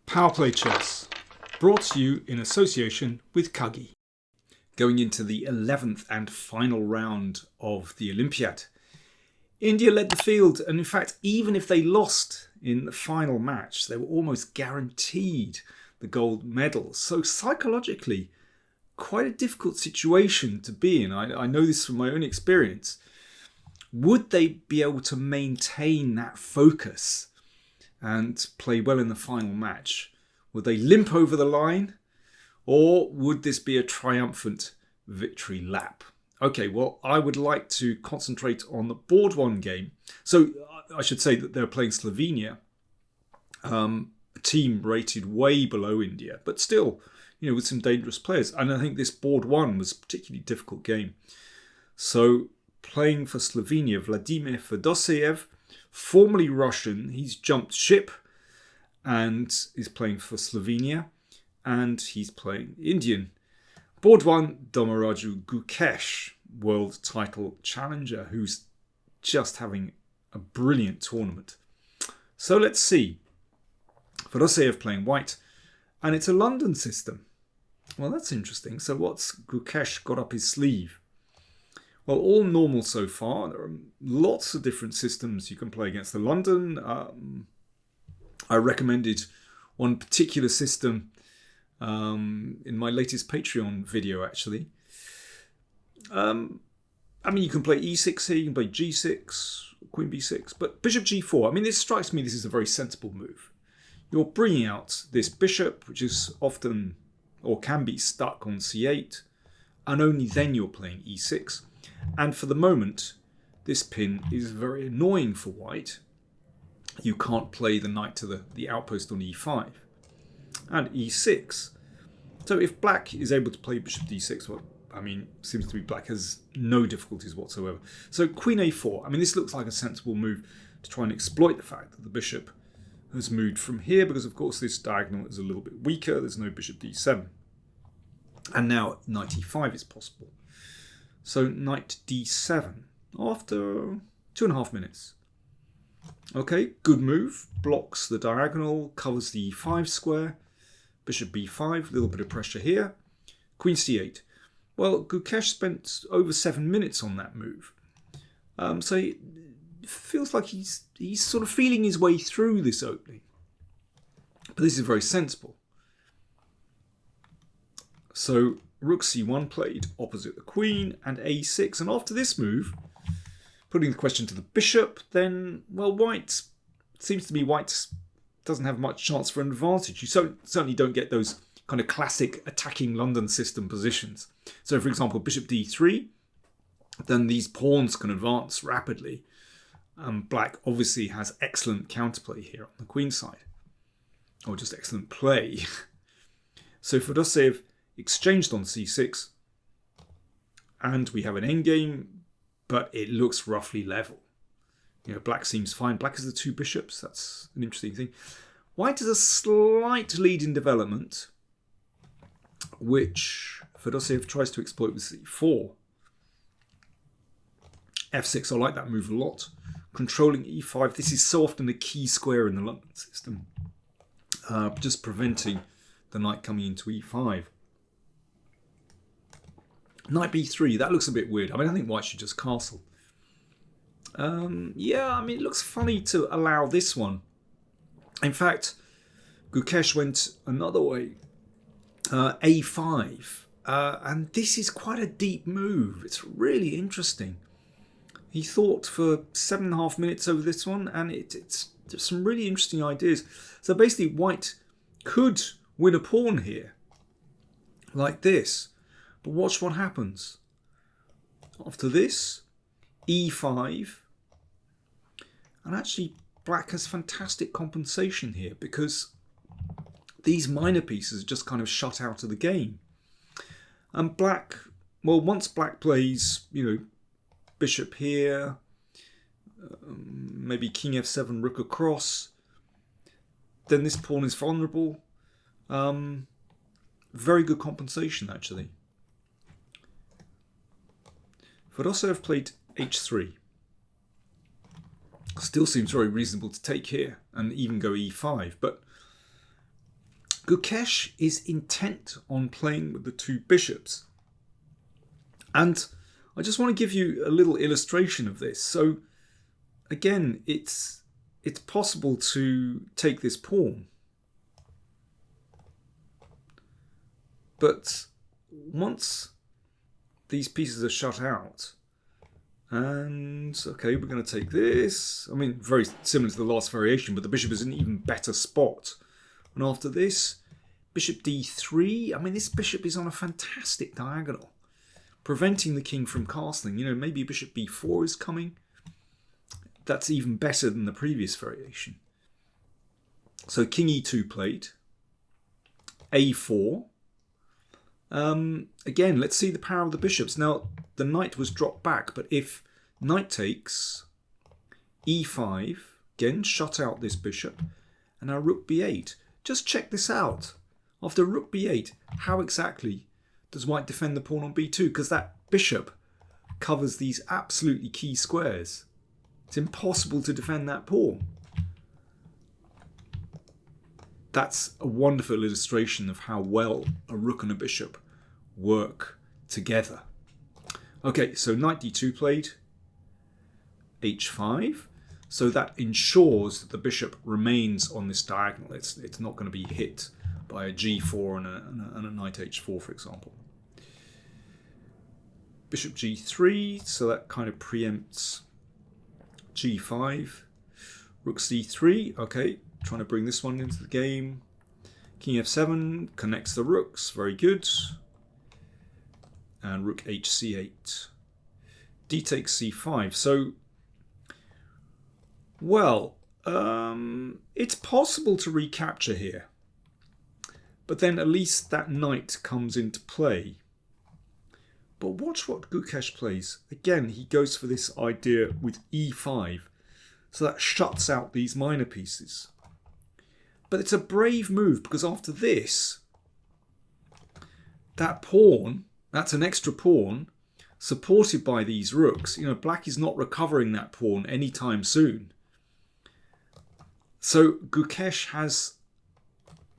PowerPlayChess, brought to you in association with Kagi. Going into the 11th and final round of the Olympiad. India led the field, and in fact, even if they lost in the final match, they were almost guaranteed the gold medal. So psychologically, quite a difficult situation to be in. I know this from my own experience. Would they be able to maintain that focus and play well in the final match? Would they limp over the line, or would this be a triumphant victory lap? Okay, well, I would like to concentrate on the board one game. So I should say that they're playing Slovenia, a team rated way below India, but still, with some dangerous players. And I think this board one was a particularly difficult game. So playing for Slovenia, Vladimir Fedoseev, formerly Russian, he's jumped ship and is playing for Slovenia, and he's playing Indian. Board one, Domaraju Gukesh, world title challenger, who's just having a brilliant tournament. So let's see. Fedoseev playing white, and it's a London system. Well, that's interesting. So what's Gukesh got up his sleeve? Well, all normal so far. There are lots of different systems you can play against the London. I recommended one particular system in my latest Patreon video, actually. You can play e6 here, you can play g6, queen b6, but bishop g4. This strikes me this is a very sensible move. You're bringing out this bishop, which is often or can be stuck on c8, and only then you're playing e6. And for the moment, this pin is very annoying for white. You can't play the knight to the outpost on e5 and e6. So if black is able to play bishop d6, well, seems to be black has no difficulties whatsoever. So queen a4. This looks like a sensible move to try and exploit the fact that the bishop has moved from here, because of course this diagonal is a little bit weaker. There's no bishop d7. And now knight e5 is possible. So knight d7 after 2.5 minutes. Okay, good move. Blocks the diagonal, covers the e5 square. Bishop b5, a little bit of pressure here. Queen c8. Well, Gukesh spent over 7 minutes on that move. So it feels like he's sort of feeling his way through this opening. But this is very sensible. So rook c1 played opposite the queen, and a6. And after this move, putting the question to the bishop, then, well, white doesn't have much chance for an advantage. You certainly don't get those kind of classic attacking London system positions. So, for example, bishop d3, then these pawns can advance rapidly. Black obviously has excellent counterplay here on the queen side, or just excellent play. So Fedoseev exchanged on c6, and we have an endgame, but it looks roughly level. Black seems fine. Black has the two bishops. That's an interesting thing. White has a slight lead in development, which Fedoseev tries to exploit with c4. f6, I like that move a lot. Controlling e5. This is so often a key square in the London system, just preventing the knight coming into e5. Knight b3, that looks a bit weird. I think white should just castle. It looks funny to allow this one. In fact, Gukesh went another way. A5. And this is quite a deep move. It's really interesting. He thought for 7.5 minutes over this one, and it's some really interesting ideas. So basically, white could win a pawn here, like this. But watch what happens. After this, e5. And actually, black has fantastic compensation here, because these minor pieces are just kind of shut out of the game. And black, well, once black plays, bishop here, maybe king f7, rook across, then this pawn is vulnerable. Very good compensation, actually. Fedoseev played h3. Still seems very reasonable to take here and even go e5, but Gukesh is intent on playing with the two bishops. And I just want to give you a little illustration of this. So again, it's possible to take this pawn. But once these pieces are shut out, and okay, we're going to take this. I mean, very similar to the last variation, but the bishop is in an even better spot. And after this, bishop d3. I mean, this bishop is on a fantastic diagonal, preventing the king from castling. You know, maybe bishop b4 is coming. That's even better than the previous variation. So king e2 played. a4. Again, let's see the power of the bishops. Now, the knight was dropped back, but if knight takes e5, again, shut out this bishop, and now rook b8. Just check this out. After rook b8, how exactly does white defend the pawn on b2? Because that bishop covers these absolutely key squares. It's impossible to defend that pawn. That's a wonderful illustration of how well a rook and a bishop work together. Okay, so knight d2 played, h5. So that ensures that the bishop remains on this diagonal. It's not going to be hit by a g4 and a knight h4, for example. Bishop g3, so that kind of preempts g5. Rook c3, okay. Trying to bring this one into the game. King f7 connects the rooks. Very good. And rook hc8. D takes c5. So, well, it's possible to recapture here. But then at least that knight comes into play. But watch what Gukesh plays. Again, he goes for this idea with e5. So that shuts out these minor pieces. But it's a brave move, because after this, that pawn, that's an extra pawn, supported by these rooks. You know, black is not recovering that pawn anytime soon. So Gukesh has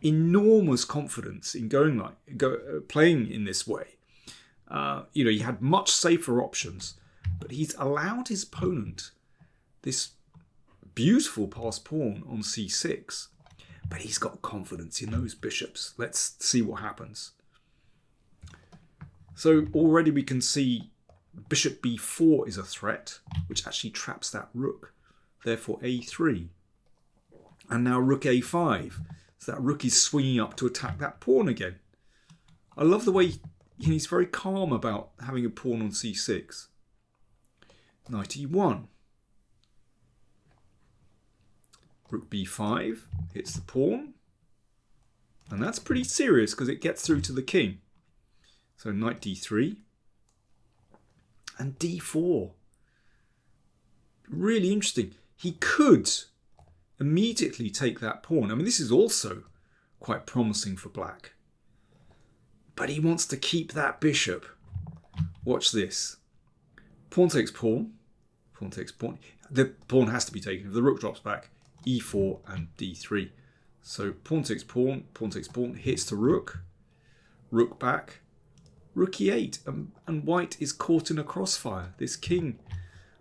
enormous confidence in playing in this way. You know, he had much safer options, but he's allowed his opponent this beautiful passed pawn on c6. But he's got confidence in those bishops. Let's see what happens. So already we can see bishop b4 is a threat, which actually traps that rook. Therefore a3. And now rook a5. So that rook is swinging up to attack that pawn again. I love the way he's very calm about having a pawn on c6. Knight e1. Rook b5 hits the pawn. And that's pretty serious because it gets through to the king. So knight d3. And d4. Really interesting. He could immediately take that pawn. I mean, this is also quite promising for black. But he wants to keep that bishop. Watch this. Pawn takes pawn. Pawn takes pawn. The pawn has to be taken. If the rook drops back, e4 and d3. So pawn takes pawn, hits the rook, rook back, rook e8, and white is caught in a crossfire. This king,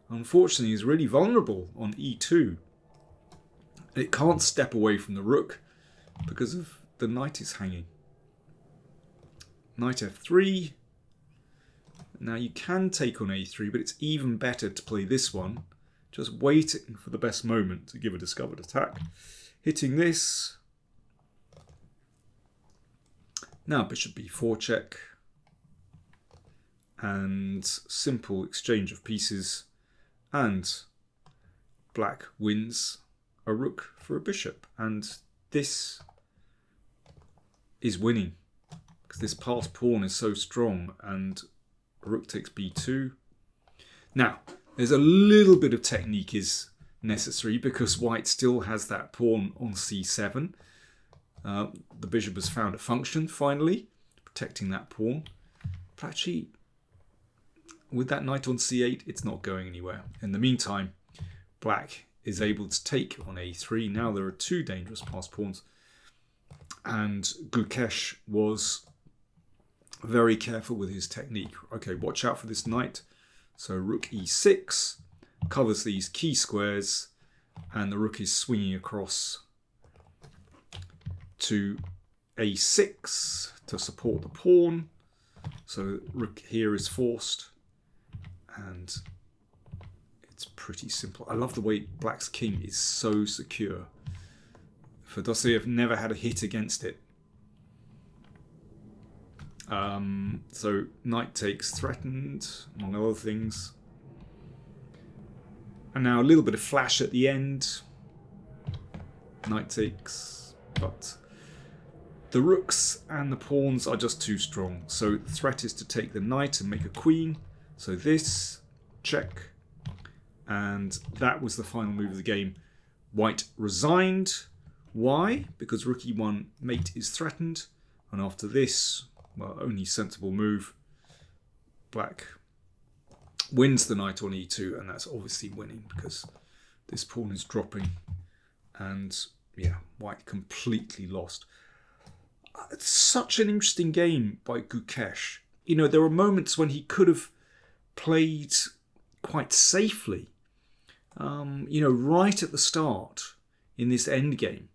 unfortunately, is really vulnerable on e2. It can't step away from the rook because of the knight is hanging. Knight f3. Now you can take on a3, but it's even better to play this one. Just waiting for the best moment to give a discovered attack. Hitting this. Now bishop b4 check. And simple exchange of pieces. And black wins a rook for a bishop. And this is winning. Because this passed pawn is so strong. And rook takes b2. Now, there's a little bit of technique is necessary because white still has that pawn on c7. The bishop has found a function finally, protecting that pawn. But actually, with that knight on c8, it's not going anywhere. In the meantime, black is able to take on a3. Now there are two dangerous passed pawns. And Gukesh was very careful with his technique. Okay, watch out for this knight. So rook e6 covers these key squares, and the rook is swinging across to a6 to support the pawn. So rook here is forced, and it's pretty simple. I love the way black's king is so secure. Fedoseev never had a hit against it. So knight takes threatened, among other things. And now a little bit of flash at the end. Knight takes, but the rooks and the pawns are just too strong. So the threat is to take the knight and make a queen. So this, check. And that was the final move of the game. White resigned. Why? Because rook e1 mate is threatened. And after this, well, only sensible move, black wins the knight on e2, and that's obviously winning because this pawn is dropping, and yeah, white completely lost. It's such an interesting game by Gukesh. You know, there were moments when he could have played quite safely, you know, right at the start in this endgame,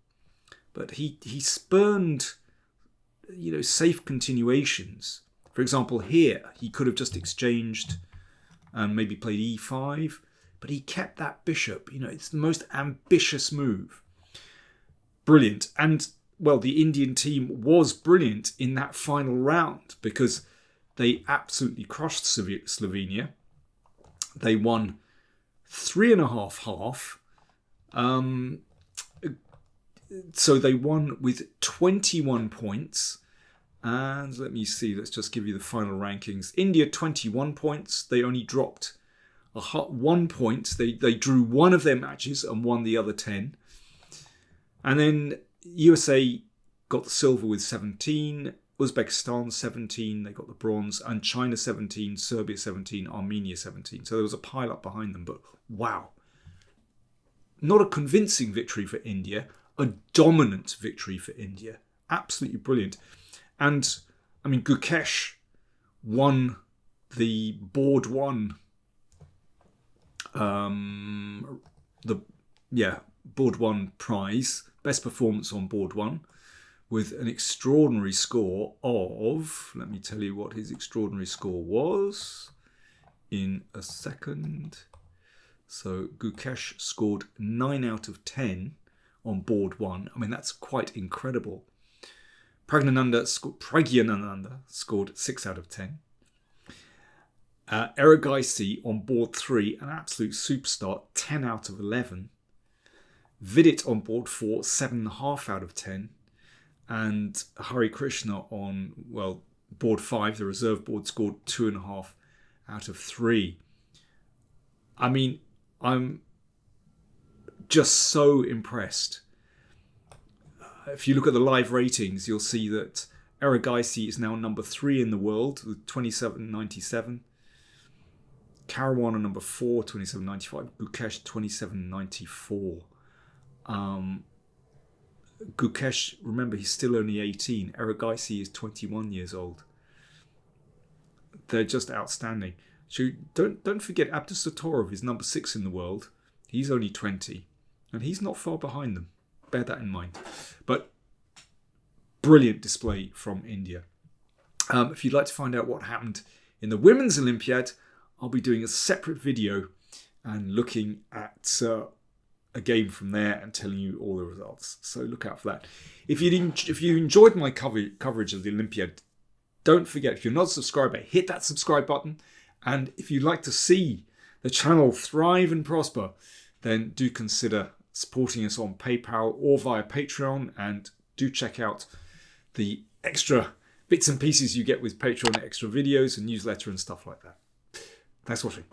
but he spurned, you know, safe continuations. For example, here he could have just exchanged and maybe played e5, but he kept that bishop. You know, it's the most ambitious move. Brilliant. And, well, the Indian team was brilliant in that final round because they absolutely crushed Slovenia. They won 3.5 half. So they won with 21 points. And let me see, let's just give you the final rankings. India, 21 points. They only dropped 1 point. They drew one of their matches and won the other 10. And then USA got the silver with 17. Uzbekistan, 17. They got the bronze. And China, 17. Serbia, 17. Armenia, 17. So there was a pile up behind them. But wow. Not a convincing victory for India. A dominant victory for India. Absolutely brilliant. And, I mean, Gukesh won the board one, board one prize, best performance on board one, with an extraordinary score of, let me tell you what his extraordinary score was in a second. So Gukesh scored 9 out of 10 on board one. I mean, that's quite incredible. Pragyananda scored 6 out of 10. Erigaisi on board 3, an absolute superstar, 10 out of 11. Vidit on board 4, 7.5 out of 10. And Hari Krishna on, well, board 5, the reserve board, scored 2.5 out of 3. I mean, I'm just so impressed. If you look at the live ratings, you'll see that Erigaisi is now number 3 in the world with 27.97. Caruana number 4, 27.95. Gukesh 27.94. Gukesh, remember, he's still only 18. Erigaisi is 21 years old. They're just outstanding. So don't forget, Abdusatorov is number 6 in the world. He's only 20, and he's not far behind them. Bear that in mind. But brilliant display from India. If you'd like to find out what happened in the Women's Olympiad, I'll be doing a separate video and looking at a game from there and telling you all the results. So look out for that. If you enjoyed my coverage of the Olympiad, don't forget, if you're not a subscriber, hit that subscribe button. And if you'd like to see the channel thrive and prosper, then do consider supporting us on PayPal or via Patreon, and do check out the extra bits and pieces you get with Patreon, extra videos and newsletter and stuff like that. Thanks for watching.